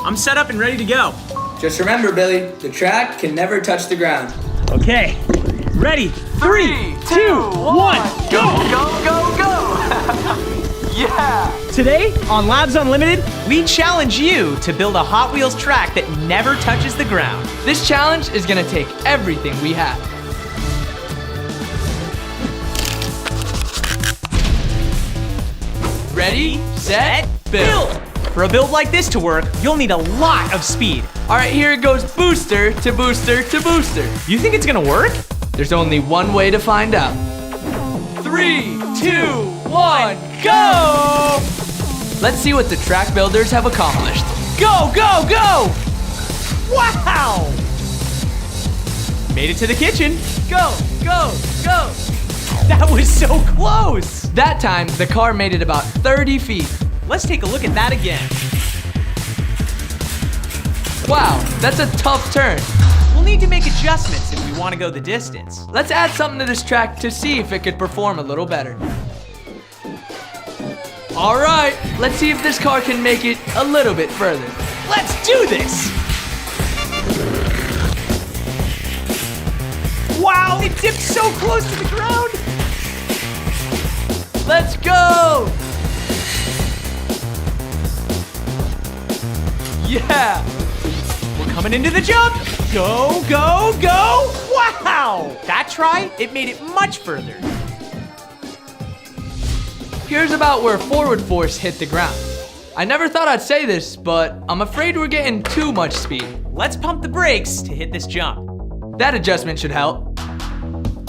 I'm set up and ready to go. Just remember, Billy, the track can never touch the ground. Okay, ready. 3, 2, 1, go! Go, go, go! Yeah! Today on Labs Unlimited, we challenge you to build a Hot Wheels track that never touches the ground. This challenge is gonna take everything we have. Ready, set, build. For a build like this to work, you'll need a lot of speed. All right, here it goes booster to booster to booster. You think it's gonna work? There's only one way to find out. 3, 2, 1, go! Let's see what the track builders have accomplished. Go, go, go! Wow! Made it to the kitchen. Go, go, go! That was so close! That time, the car made it about 30 feet. Let's take a look at that again. Wow, that's a tough turn. We'll need to make adjustments if we want to go the distance. Let's add something to this track to see if it could perform a little better. All right, let's see if this car can make it a little bit further. Let's do this! Wow, it dipped so close to the ground! Let's go! Yeah! We're coming into the jump! Go, go, go! Wow! That try, it made it much further. Here's about where forward force hit the ground. I never thought I'd say this, but I'm afraid we're getting too much speed. Let's pump the brakes to hit this jump. That adjustment should help.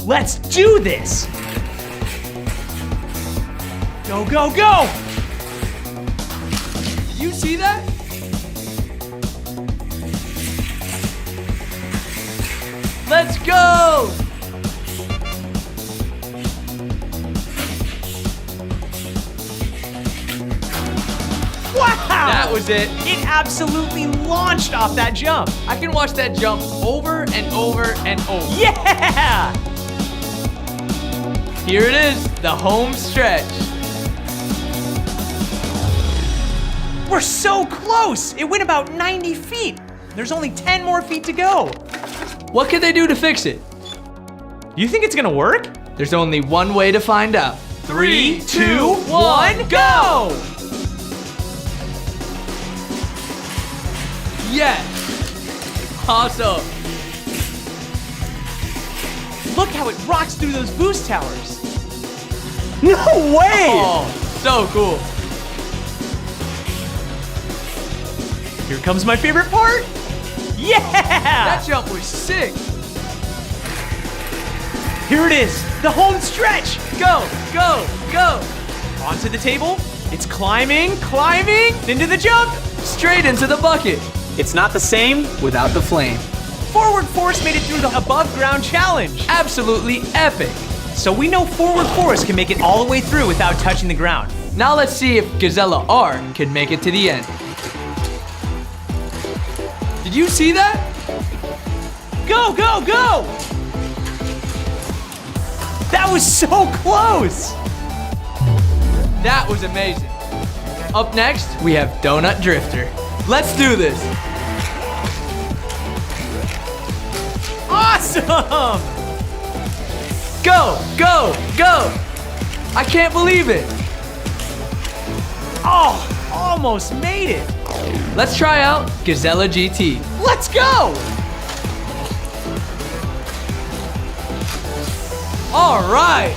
Let's do this! Go, go, go! Did you see that? Let's go! Wow! That was it. It absolutely launched off that jump. I can watch that jump over and over and over. Yeah! Here it is, the home stretch. We're so close! It went about 90 feet. There's only 10 more feet to go. What could they do to fix it? You think it's gonna work? There's only one way to find out. 3, 2, 1, go! Yes! Awesome! Look how it rocks through those boost towers. No way! Oh, so cool. Here comes my favorite part. Yeah! That jump was sick. Here it is, the home stretch. Go, go, go. Onto the table. It's climbing, climbing, into the jump. Straight into the bucket. It's not the same without the flame. Forward Force made it through the above ground challenge. Absolutely epic. So we know Forward Force can make it all the way through without touching the ground. Now let's see if Gazella R can make it to the end. Did you see that? Go, go, go! That was so close! That was amazing. Up next, we have Donut Drifter. Let's do this. Awesome! Go, go, go. I can't believe it. Oh, almost made it. Let's try out Gazella GT. Let's go! All right.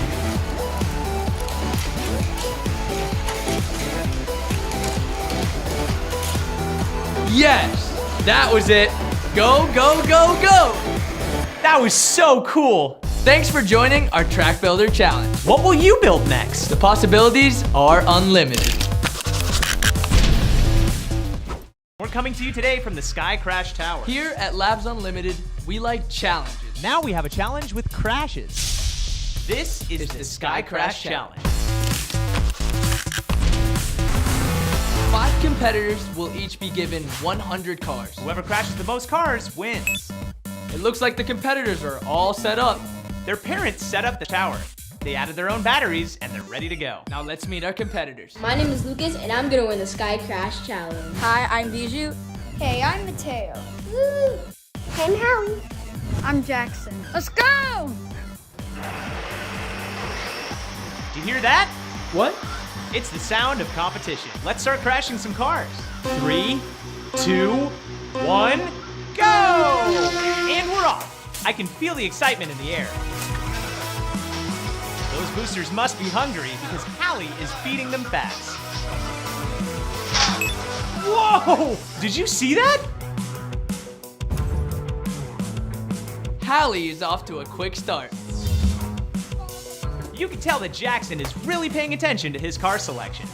Yes, that was it. Go, go, go, go. That was so cool. Thanks for joining our Track Builder Challenge. What will you build next? The possibilities are unlimited. We're coming to you today from the Sky Crash Tower. Here at Labs Unlimited, we like challenges. Now we have a challenge with crashes. This is the Sky Crash Challenge. 5 competitors will each be given 100 cars. Whoever crashes the most cars wins. It looks like the competitors are all set up. Their parents set up the tower. They added their own batteries and they're ready to go. Now let's meet our competitors. My name is Lucas and I'm gonna win the Sky Crash Challenge. Hi, I'm Bijou. Hey, I'm Mateo. Woo! Hey, I'm Howie. I'm Jackson. Let's go! Did you hear that? What? It's the sound of competition. Let's start crashing some cars. 3, 2, 1, go! And we're off. I can feel the excitement in the air. Those boosters must be hungry because Hallie is feeding them fast. Whoa! Did you see that? Hallie is off to a quick start. You can tell that Jackson is really paying attention to his car selection.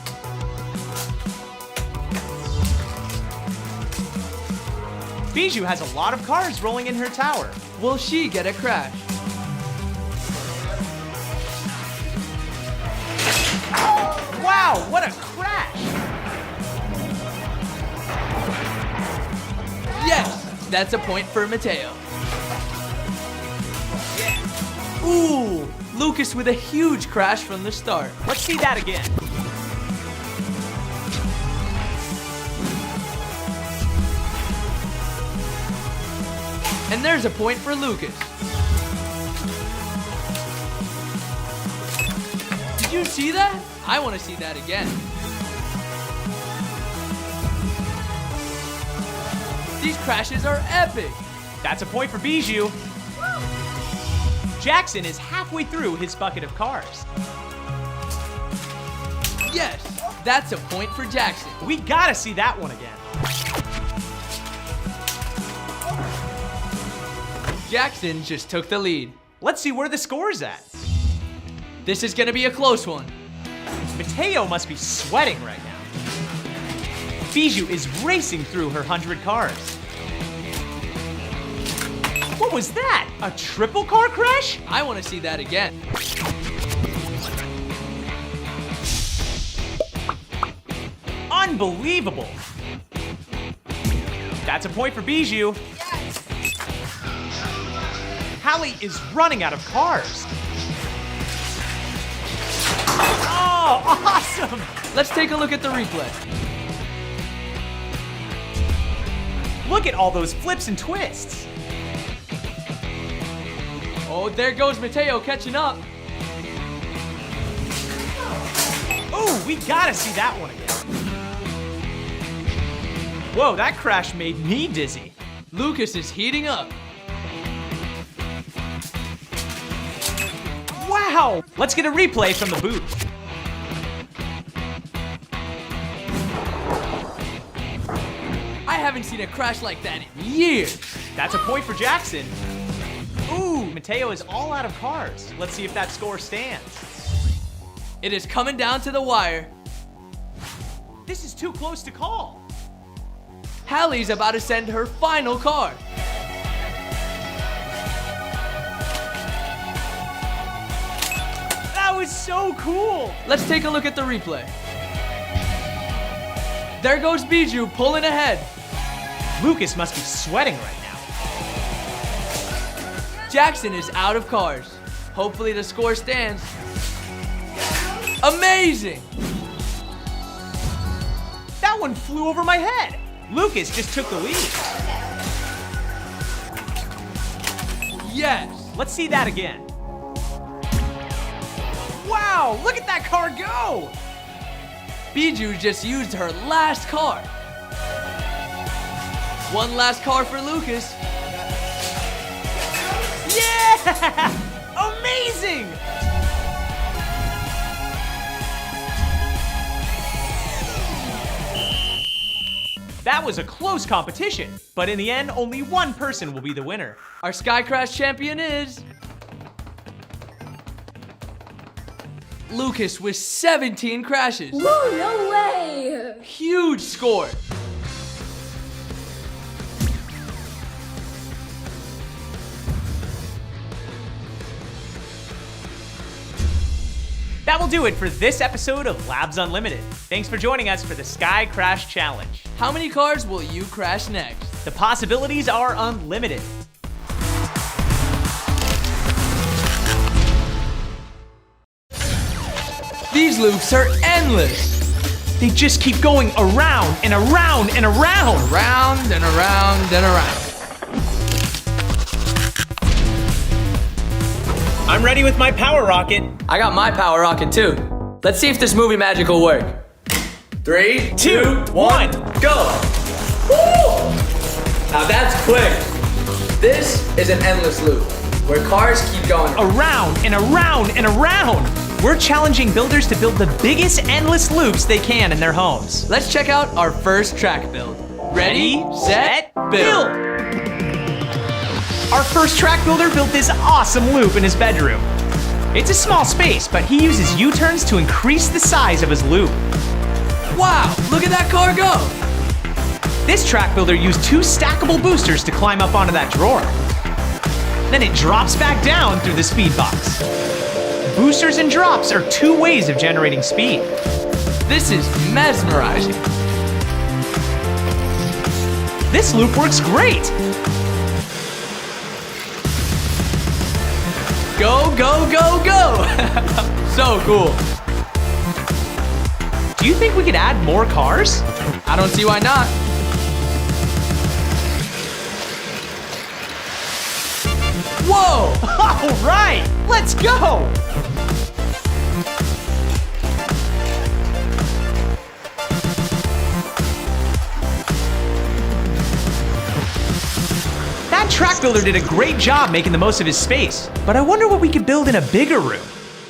Bijou has a lot of cars rolling in her tower. Will she get a crash? Wow, what a crash! Yes, that's a point for Mateo. Ooh, Lucas with a huge crash from the start. Let's see that again. And there's a point for Lucas. Did you see that? I want to see that again. These crashes are epic. That's a point for Bijou. Jackson is halfway through his bucket of cars. Yes, that's a point for Jackson. We gotta see that one again. Jackson just took the lead. Let's see where the score's at. This is gonna be a close one. Mateo must be sweating right now. Bijou is racing through her 100 cars. What was that? A triple car crash? I want to see that again. Unbelievable. That's a point for Bijou. Hallie is running out of cars. Oh, awesome! Let's take a look at the replay. Look at all those flips and twists. Oh, there goes Mateo catching up. Ooh, we gotta see that one again. Whoa, that crash made me dizzy. Lucas is heating up. Wow! Let's get a replay from the booth. I haven't seen a crash like that in years. That's a point for Jackson. Ooh, Mateo is all out of cars. Let's see if that score stands. It is coming down to the wire. This is too close to call. Hallie's about to send her final car. That was so cool. Let's take a look at the replay. There goes Bijou pulling ahead. Lucas must be sweating right now. Jackson is out of cars. Hopefully the score stands. Amazing! That one flew over my head. Lucas just took the lead. Yes! Let's see that again. Wow, look at that car go! Bijou just used her last car. One last car for Lucas. Yeah! Amazing! That was a close competition, but in the end, only one person will be the winner. Our Sky Crash champion is Lucas with 17 crashes. Whoa, no way! Huge score. That will do it for this episode of Labs Unlimited. Thanks for joining us for the Sky Crash Challenge. How many cars will you crash next? The possibilities are unlimited. These loops are endless. They just keep going around and around and around. Around and around and around. I'm ready with my power rocket. I got my power rocket too. Let's see if this movie magic will work. 3, 2, 1, go! Woo! Now that's quick. This is an endless loop where cars keep going Around and around and around. We're challenging builders to build the biggest endless loops they can in their homes. Let's check out our first track build. Ready, set, build. Our first track builder built this awesome loop in his bedroom. It's a small space, but he uses U-turns to increase the size of his loop. Wow, look at that car go. This track builder used 2 stackable boosters to climb up onto that drawer. Then it drops back down through the speed box. Boosters and drops are 2 ways of generating speed. This is mesmerizing. This loop works great. Go, go, go, go. So cool. Do you think we could add more cars? I don't see why not. Whoa! All right, let's go! That track builder did a great job making the most of his space, but I wonder what we could build in a bigger room.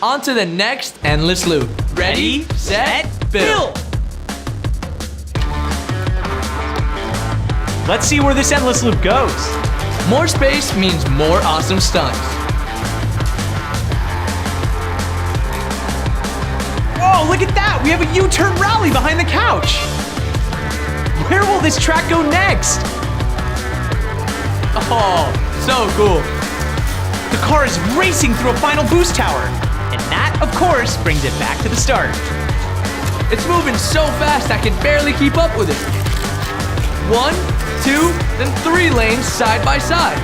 On to the next endless loop. Ready, set, build. Let's see where this endless loop goes. More space means more awesome stunts. Whoa, look at that! We have a U-turn rally behind the couch! Where will this track go next? Oh, so cool. The car is racing through a final boost tower. And that, of course, brings it back to the start. It's moving so fast I can barely keep up with it. 1, 2, then 3 lanes side by side.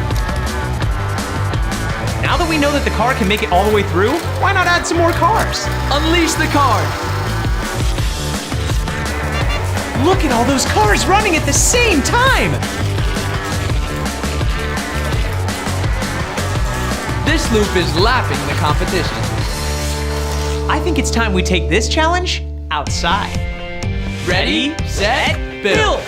Now that we know that the car can make it all the way through, why not add some more cars? Unleash the car. Look at all those cars running at the same time! This loop is lapping the competition. I think it's time we take this challenge outside. Ready, set, build.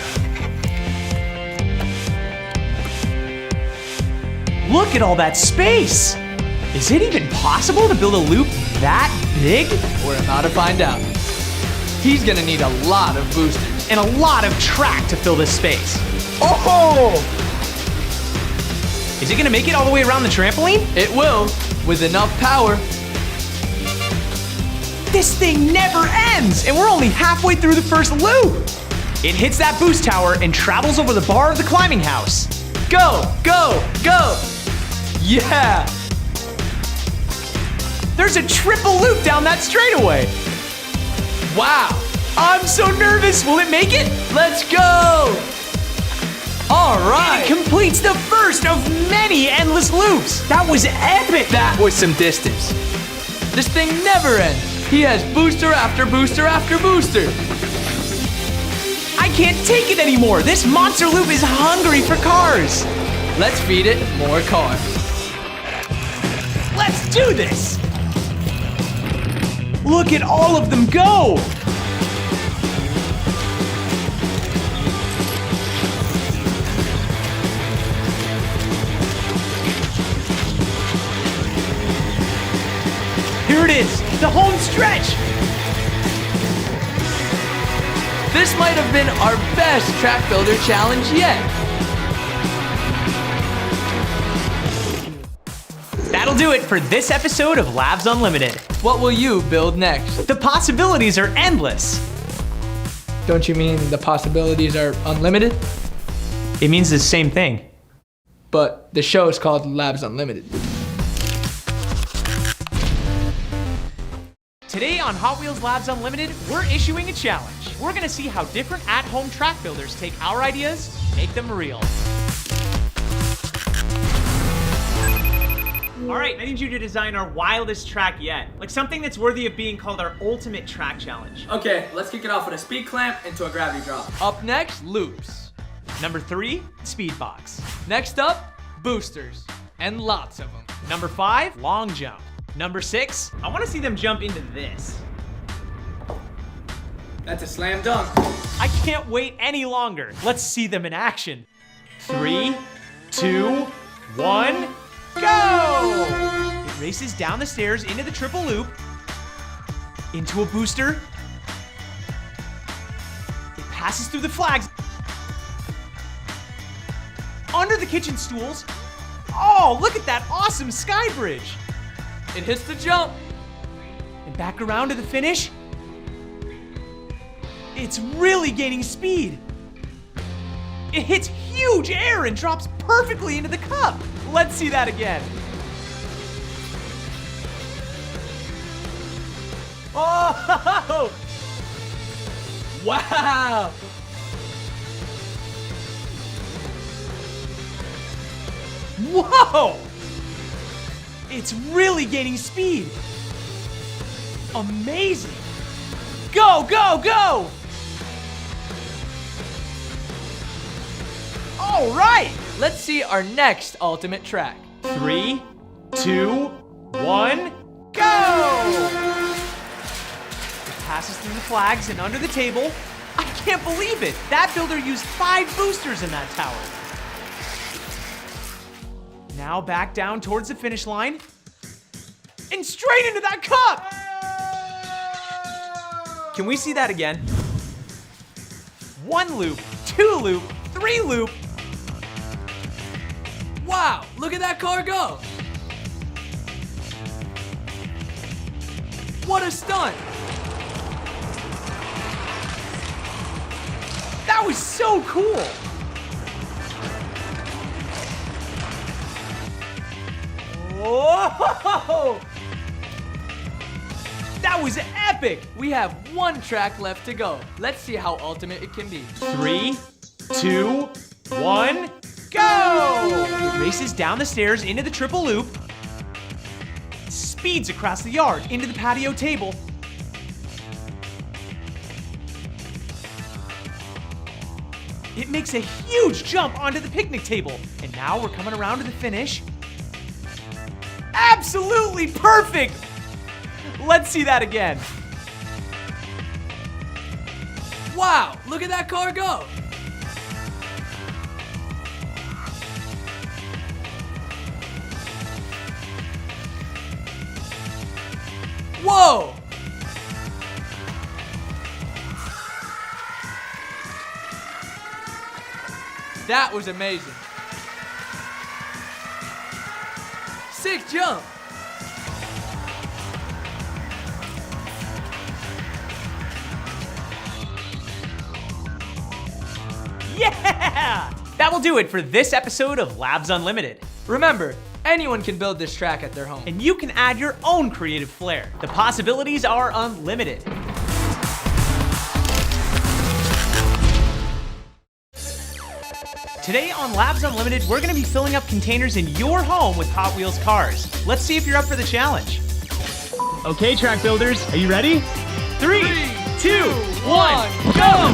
Look at all that space! Is it even possible to build a loop that big? We're about to find out. He's gonna need a lot of boosters. And a lot of track to fill this space. Oh! Is it gonna make it all the way around the trampoline? It will, with enough power. This thing never ends, and we're only halfway through the first loop. It hits that boost tower and travels over the bar of the climbing house. Go, go, go! Yeah! There's a triple loop down that straightaway. Wow! I'm so nervous. Will it make it? Let's go! All It right! completes the first of many endless loops. That was epic. That was some distance. This thing never ends. He has booster after booster after booster. I can't take it anymore. This monster loop is hungry for cars. Let's feed it more cars. Let's do this. Look at all of them go. Here it is, the home stretch. This might have been our best track builder challenge yet. That'll do it for this episode of Labs Unlimited. What will you build next? The possibilities are endless. Don't you mean the possibilities are unlimited? It means the same thing. But the show is called Labs Unlimited. Today on Hot Wheels Labs Unlimited, we're issuing a challenge. We're gonna see how different at-home track builders take our ideas and make them real. All right, I need you to design our wildest track yet. Like something that's worthy of being called our ultimate track challenge. Okay, let's kick it off with a speed clamp into a gravity drop. Up next, loops. Number 3, speed box. Next up, boosters. And lots of them. Number 5, long jump. Number 6, I want to see them jump into this. That's a slam dunk. I can't wait any longer. Let's see them in action. 3, 2, 1, go! It races down the stairs into the triple loop, into a booster. It passes through the flags, under the kitchen stools. Oh, look at that awesome sky bridge. It hits the jump. And back around to the finish. It's really gaining speed. It hits huge air and drops perfectly into the cup. Let's see that again. Oh! Wow! Whoa! It's really gaining speed. Amazing. Go, go, go! All right. Let's see our next ultimate track. 3, 2, 1, go! It passes through the flags and under the table. I can't believe it. That builder used 5 boosters in that tower. Now back down towards the finish line. And straight into that cup! Can we see that again? 1 loop, 2 loop, 3 loop. Wow, look at that car go. What a stunt. That was so cool. Whoa! That was epic. We have 1 track left to go. Let's see how ultimate it can be. 3, 2, 1, go! It races down the stairs into the triple loop, speeds across the yard into the patio table. It makes a huge jump onto the picnic table. And now we're coming around to the finish. Absolutely perfect! Let's see that again. Wow, look at that car go. Whoa! That was amazing. Sick jump. Yeah! That will do it for this episode of Labs Unlimited. Remember, anyone can build this track at their home. And you can add your own creative flair. The possibilities are unlimited. Today on Labs Unlimited, we're going to be filling up containers in your home with Hot Wheels cars. Let's see if you're up for the challenge. Okay, track builders, are you ready? 3, 2, 1, go!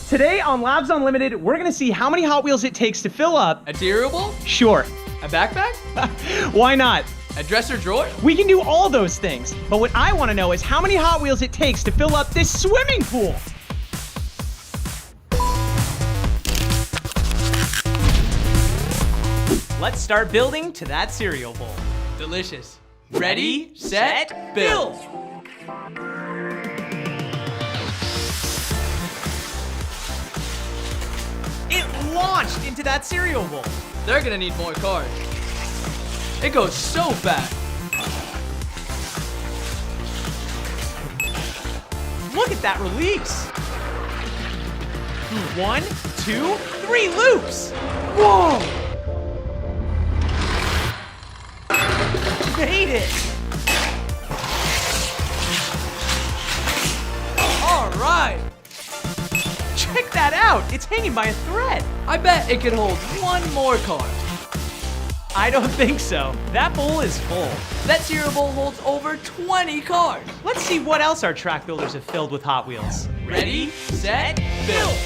Today on Labs Unlimited, we're going to see how many Hot Wheels it takes to fill up. A durable? Sure. A backpack? Why not? A dresser drawer? We can do all those things. But what I want to know is how many Hot Wheels it takes to fill up this swimming pool. Let's start building to that cereal bowl. Delicious. Ready, set, build! It launched into that cereal bowl. They're gonna need more cars. It goes so fast. Look at that release. 1, 2, 3 loops. Whoa! Made it. All right. Check that out. It's hanging by a thread. I bet it could hold 1 more car. I don't think so. That bowl is full. That cereal bowl holds over 20 cars. Let's see what else our track builders have filled with Hot Wheels. Ready, set, build.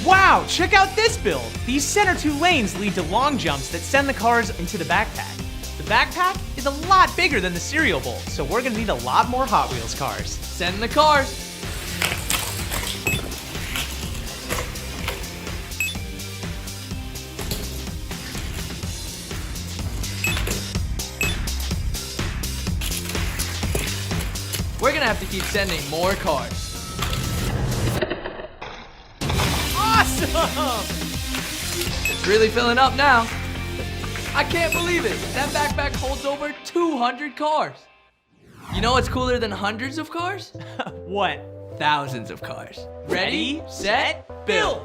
Wow, check out this build. These center two lanes lead to long jumps that send the cars into the backpack. The backpack is a lot bigger than the cereal bowl, so we're gonna need a lot more Hot Wheels cars. Send the cars. We're gonna have to keep sending more cars. Awesome! It's really filling up now. I can't believe it. That backpack holds over 200 cars. You know what's cooler than hundreds of cars? What? Thousands of cars. Ready, set, build.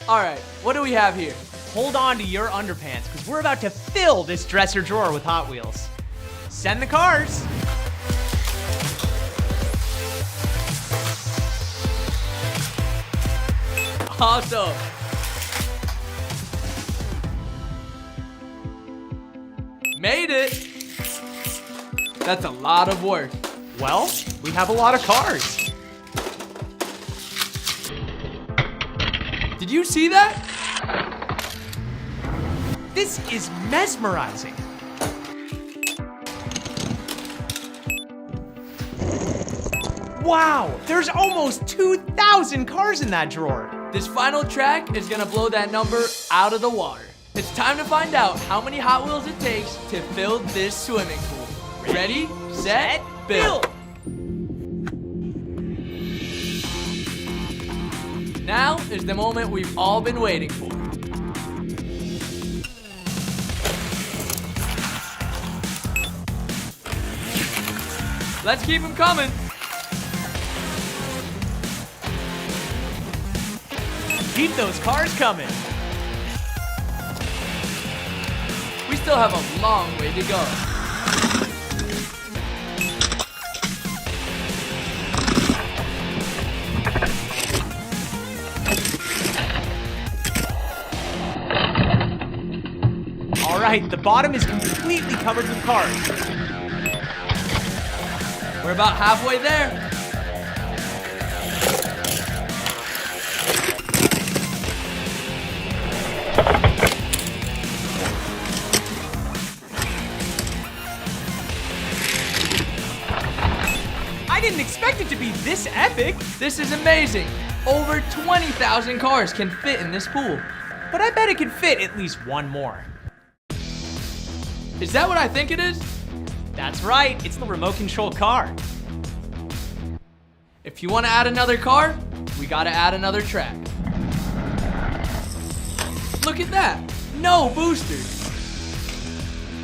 All right, what do we have here? Hold on to your underpants, because we're about to fill this dresser drawer with Hot Wheels. Send the cars. Awesome. Made it. That's a lot of work. Well, we have a lot of cars. Did you see that? This is mesmerizing. Wow, there's almost 2,000 cars in that drawer. This final track is gonna blow that number out of the water. It's time to find out how many Hot Wheels it takes to fill this swimming pool. Ready, set, build. Now is the moment we've all been waiting for. Let's keep them coming. Keep those cars coming. We still have a long way to go. All right, the bottom is completely covered with cars. We're about halfway there. I didn't expect it to be this epic. This is amazing. Over 20,000 cars can fit in this pool. But I bet it could fit at least one more. Is that what I think it is? That's right, it's the remote control car. If you want to add another car, we gotta add another track. Look at that, no boosters.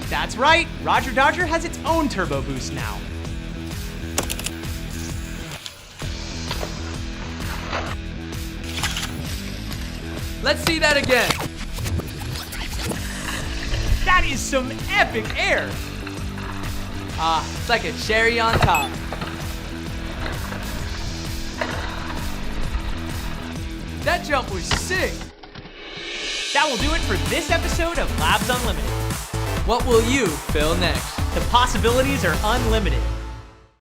That's right, Roger Dodger has its own turbo boost now. Let's see that again. That is some epic air. It's like a cherry on top. That jump was sick. That will do it for this episode of Labs Unlimited. What will you fill next? The possibilities are unlimited.